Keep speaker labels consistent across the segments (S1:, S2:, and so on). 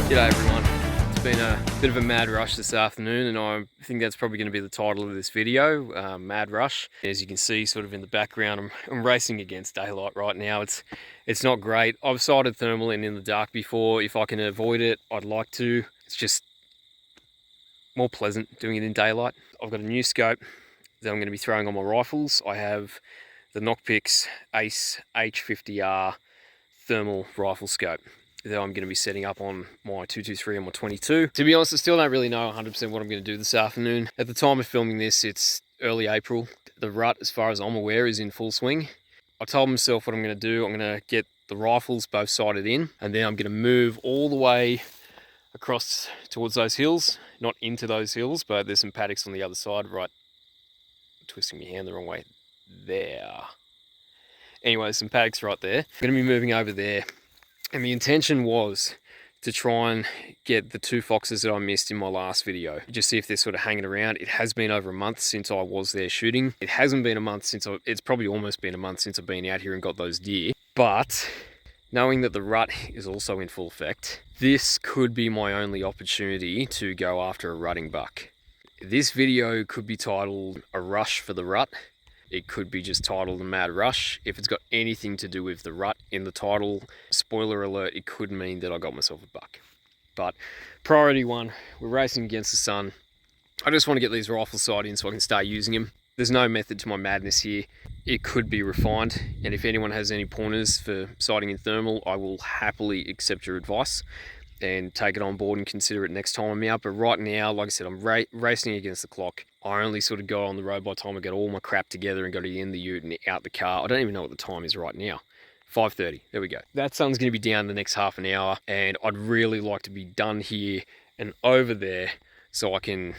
S1: G'day everyone. It's been a bit of a mad rush this afternoon, and I think that's probably going to be the title of this video, Mad Rush. As you can see sort of in the background, I'm racing against daylight right now. It's not great. I've sighted thermal in the dark before. If I can avoid it, I'd like to. It's just more pleasant doing it in daylight. I've got a new scope that I'm going to be throwing on my rifles. I have the Nocpix ACE H50R thermal rifle scope that I'm going to be setting up on my 223 and my 22. To be honest, I still don't really know 100% what I'm going to do this afternoon. At the time of filming this, it's early April. The rut, as far as I'm aware, is in full swing. I told myself what I'm going to do. I'm going to get the rifles both sighted in, and then I'm going to move all the way across towards those hills. Not into those hills, but there's some paddocks on the other side. Right, I'm twisting my hand the wrong way. There. Anyway, some paddocks right there. I'm going to be moving over there. And the intention was to try and get the two foxes that I missed in my last video. Just see if they're sort of hanging around. It has been over a month since I was there shooting. It hasn't been a month since it's probably almost been a month since I've been out here and got those deer. But knowing that the rut is also in full effect, this could be my only opportunity to go after a rutting buck. This video could be titled A Rush for the Rut. It could be just titled A Mad Rush. If it's got anything to do with the rut in the title, spoiler alert, it could mean that I got myself a buck. But priority one, we're racing against the sun. I just want to get these rifles sighted in so I can start using them. There's no method to my madness here. It could be refined, and if anyone has any pointers for sighting in thermal, I will happily accept your advice and take it on board and consider it next time I'm out. But right now, like I said, I'm racing against the clock. I only sort of go on the road by the time I get all my crap together and got to in the ute and out the car. I don't even know what the time is right now. 5:30, there we go. That sun's going to be down the next half an hour, and I'd really like to be done here and over there so I can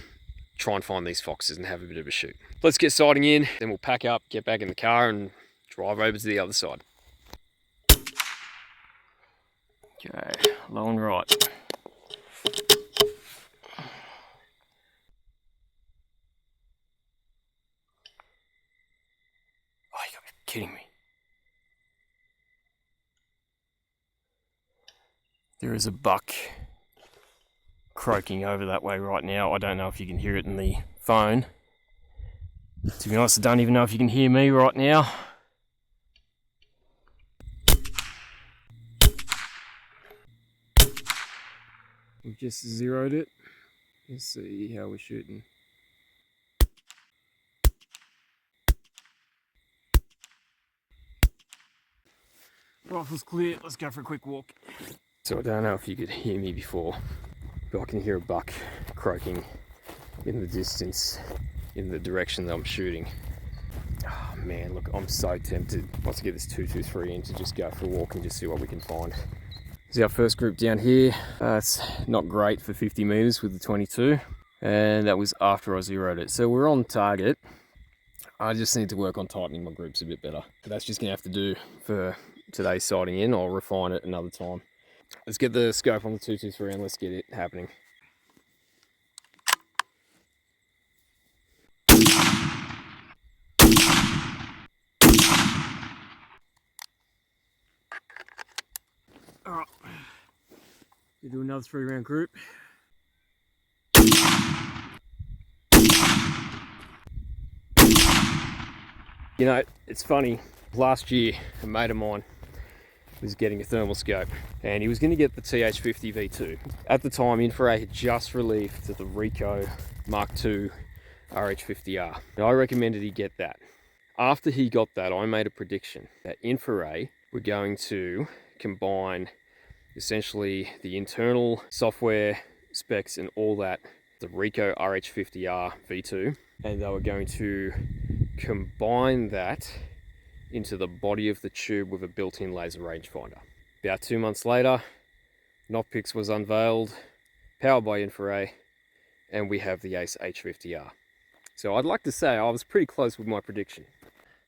S1: try and find these foxes and have a bit of a shoot. Let's get sighting in, then we'll pack up, get back in the car and drive over to the other side. Okay, low and right. Oh, you gotta be kidding me. There is a buck croaking over that way right now. I don't know if you can hear it in the phone. To be honest, I don't even know if you can hear me right now. We've just zeroed it. Let's see how we're shooting. Rifle's clear, let's go for a quick walk. So I don't know if you could hear me before, but I can hear a buck croaking in the distance in the direction that I'm shooting. Oh man, look, I'm so tempted once I get this 223 in to just go for a walk and just see what we can find. This is our first group down here. It's not great for 50 meters with the 22, and that was after I zeroed it. So we're on target. I just need to work on tightening my groups a bit better. But that's just gonna have to do for today's sighting in. I'll refine it another time. Let's get the scope on the 223 and let's get it happening. All right, we'll do another 3-round group. You know, it's funny, last year a mate of mine was getting a thermal scope and he was going to get the TH50 V2. At the time, Infrared had just released the Ricoh Mark II RH50R. And I recommended he get that. After he got that, I made a prediction that Infrared were going to combine essentially the internal software specs and all that, the Ricoh RH50R V2, and they were going to combine that into the body of the tube with a built-in laser rangefinder. About 2 months later, Nocpix was unveiled, powered by Infrared, and we have the ACE H50R. So I'd like to say I was pretty close with my prediction.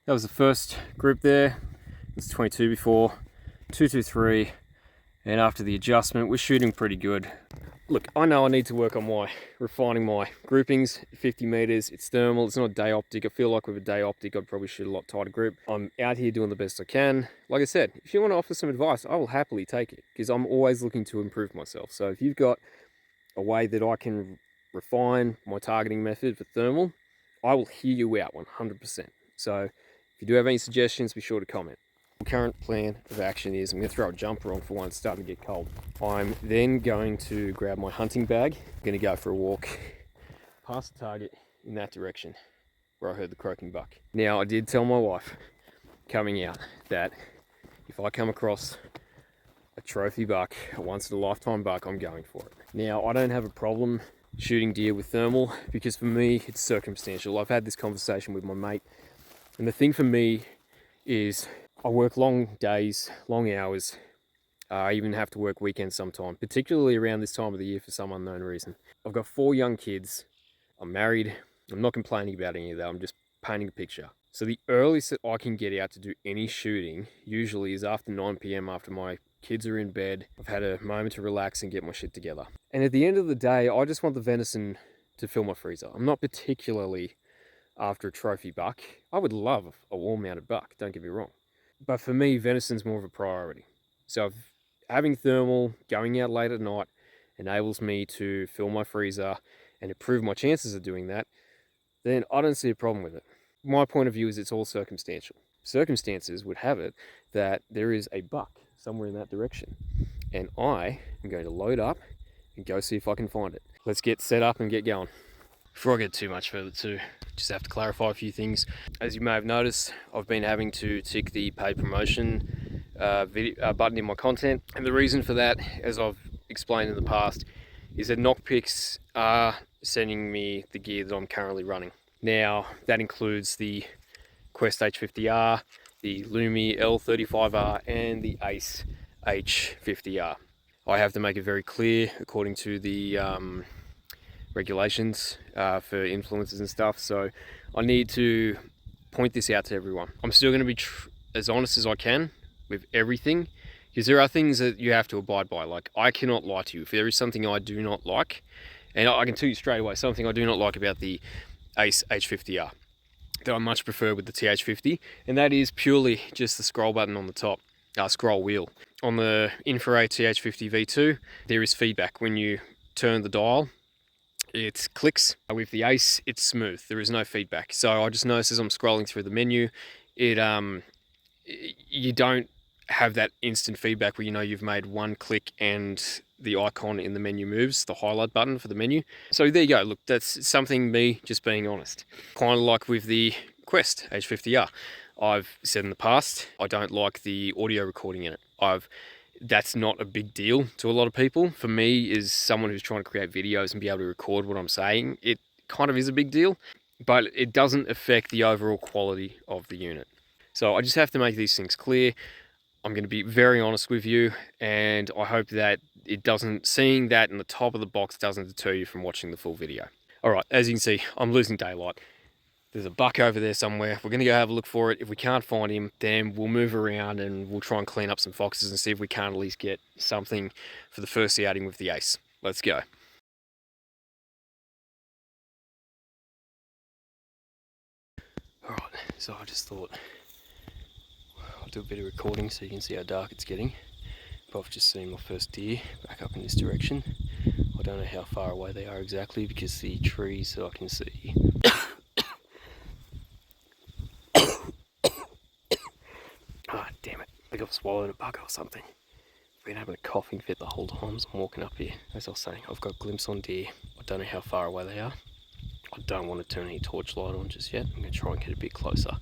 S1: That was the first group there. It was 22 before, 223, and after the adjustment, we're shooting pretty good. Look, I know I need to work on refining my groupings. 50 meters, it's thermal, it's not day optic. I feel like with a day optic, I'd probably shoot a lot tighter grip. I'm out here doing the best I can. Like I said, if you want to offer some advice, I will happily take it because I'm always looking to improve myself. So if you've got a way that I can refine my targeting method for thermal, I will hear you out 100%. So if you do have any suggestions, be sure to comment. Current plan of action is I'm going to throw a jumper on for one. It's starting to get cold. I'm then going to grab my hunting bag. I'm going to go for a walk past the target in that direction where I heard the croaking buck. Now, I did tell my wife coming out that if I come across a trophy buck, a once-in-a-lifetime buck, I'm going for it. Now, I don't have a problem shooting deer with thermal because for me, it's circumstantial. I've had this conversation with my mate, and the thing for me is I work long days, long hours. I even have to work weekends sometimes, particularly around this time of the year for some unknown reason. I've got 4 young kids. I'm married. I'm not complaining about any of that. I'm just painting a picture. So the earliest that I can get out to do any shooting usually is after 9 p.m. after my kids are in bed. I've had a moment to relax and get my shit together. And at the end of the day, I just want the venison to fill my freezer. I'm not particularly after a trophy buck. I would love a wall-mounted buck, don't get me wrong. But for me, venison's more of a priority. So if having thermal, going out late at night, enables me to fill my freezer and improve my chances of doing that, then I don't see a problem with it. My point of view is it's all circumstantial. Circumstances would have it that there is a buck somewhere in that direction. And I am going to load up and go see if I can find it. Let's get set up and get going. Before I get too much further too, just have to clarify a few things. As you may have noticed, I've been having to tick the paid promotion button in my content. And the reason for that, as I've explained in the past, is that Nocpix are sending me the gear that I'm currently running. Now, that includes the Quest H50R, the Lumi L35R, and the ACE H50R. I have to make it very clear, according to the regulations for influencers and stuff, so I need to point this out to everyone. I'm still going to be as honest as I can with everything, because there are things that you have to abide by. Like, I cannot lie to you. If there is something I do not like, and I can tell you straight away, something I do not like about the ACE H50R that I much prefer with the TH50, and that is purely just the scroll button on the top, scroll wheel. On the Infrared TH50 V2, there is feedback when you turn the dial. It clicks. With the ACE, it's smooth. There is no feedback. So I just noticed as I'm scrolling through the menu, you don't have that instant feedback where you know you've made one click and the icon in the menu moves, the highlight button for the menu. So there you go. Look, that's something me just being honest. Kind of like with the Quest H50R. I've said in the past, I don't like the audio recording in it. That's not a big deal to a lot of people. For me, as someone who's trying to create videos and be able to record what I'm saying, it kind of is a big deal, but it doesn't affect the overall quality of the unit. So I just have to make these things clear. I'm going to be very honest with you, and I hope that seeing that in the top of the box doesn't deter you from watching the full video. All right, as you can see, I'm losing daylight. There's a buck over there somewhere. We're going to go have a look for it. If we can't find him, then we'll move around and we'll try and clean up some foxes and see if we can't at least get something for the first outing with the ACE. Let's go. All right, so I just thought I'll do a bit of recording so you can see how dark it's getting. But I've just seen my first deer back up in this direction. I don't know how far away they are exactly because the trees that I can see damn it, I got swallowed a bug or something. I've been having a coughing fit the whole time as I'm walking up here. As I was saying, I've got a glimpse on deer. I don't know how far away they are. I don't want to turn any torchlight on just yet. I'm going to try and get a bit closer.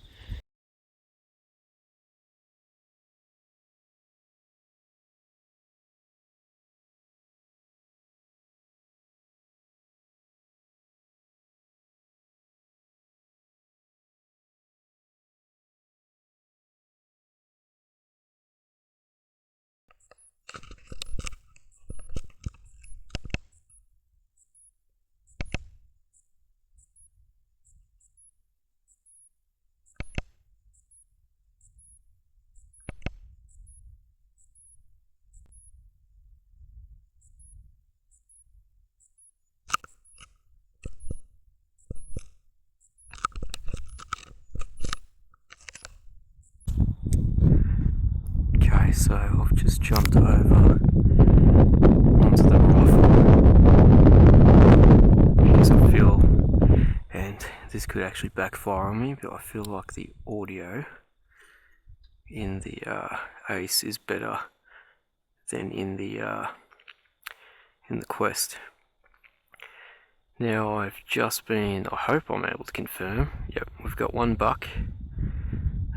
S1: I've just jumped over onto the rifle because I feel, and this could actually backfire on me, but I feel like the audio in the ACE is better than in the Quest. Now I've just been, I hope I'm able to confirm, yep, we've got one buck.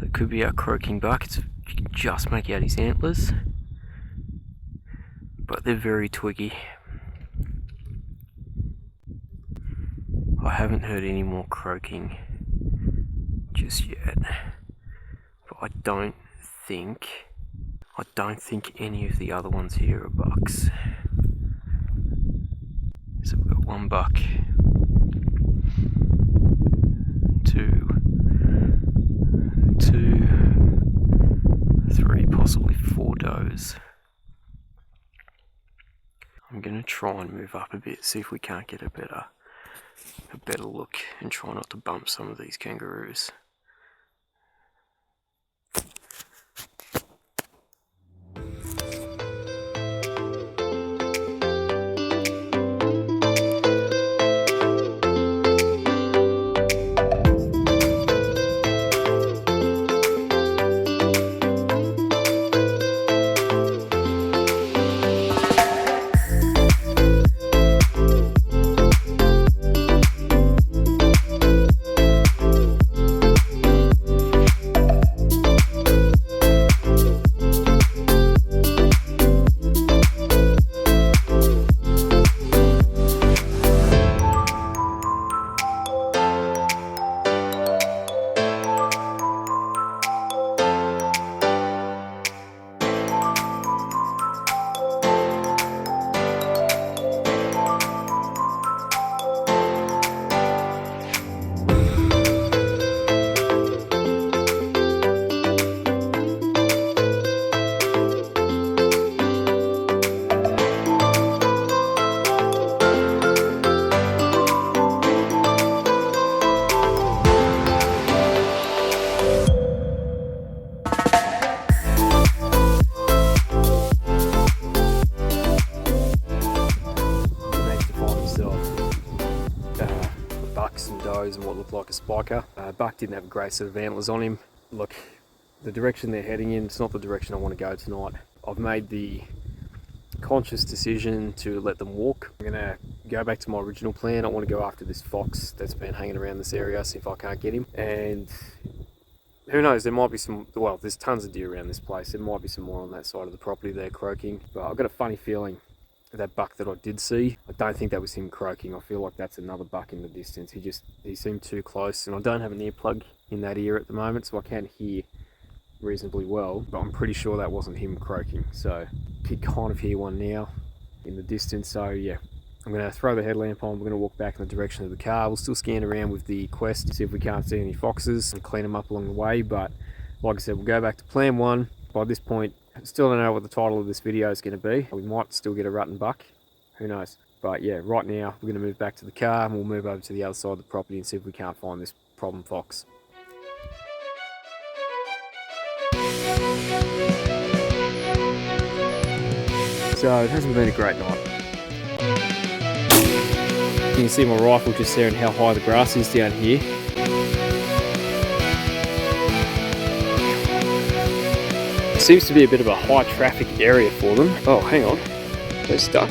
S1: It could be our croaking buck. You can just make out his antlers, but they're very twiggy. I haven't heard any more croaking just yet, but I don't think any of the other ones here are bucks. So we've got one buck, 2, 3, possibly 4 does. I'm gonna try and move up a bit, see if we can't get a better look, and try not to bump some of these kangaroos. And what looked like a spiker. Buck didn't have a great set of antlers on him. Look, the direction they're heading in, it's not the direction I want to go tonight. I've made the conscious decision to let them walk. I'm going to go back to my original plan. I want to go after this fox that's been hanging around this area, see if I can't get him. And who knows, there might be some, well, there's tons of deer around this place. There might be some more on that side of the property there croaking. But I've got a funny feeling that buck that I did see, I don't think that was him croaking. I feel like that's another buck in the distance. He seemed too close, and I don't have an earplug in that ear at the moment, so I can hear reasonably well, but I'm pretty sure that wasn't him croaking. So I could kind of hear one now in the distance. So yeah, I'm going to throw the headlamp on. We're going to walk back in the direction of the car. We'll still scan around with the Quest to see if we can't see any foxes and clean them up along the way. But like I said, we'll go back to plan 1. By this point, still don't know what the title of this video is going to be. We might still get a rutting buck, who knows. But yeah, right now we're going to move back to the car and we'll move over to the other side of the property and see if we can't find this problem fox. So it hasn't been a great night. You can see my rifle just there and how high the grass is down here. Seems to be a bit of a high traffic area for them. Oh, hang on, they're stuck.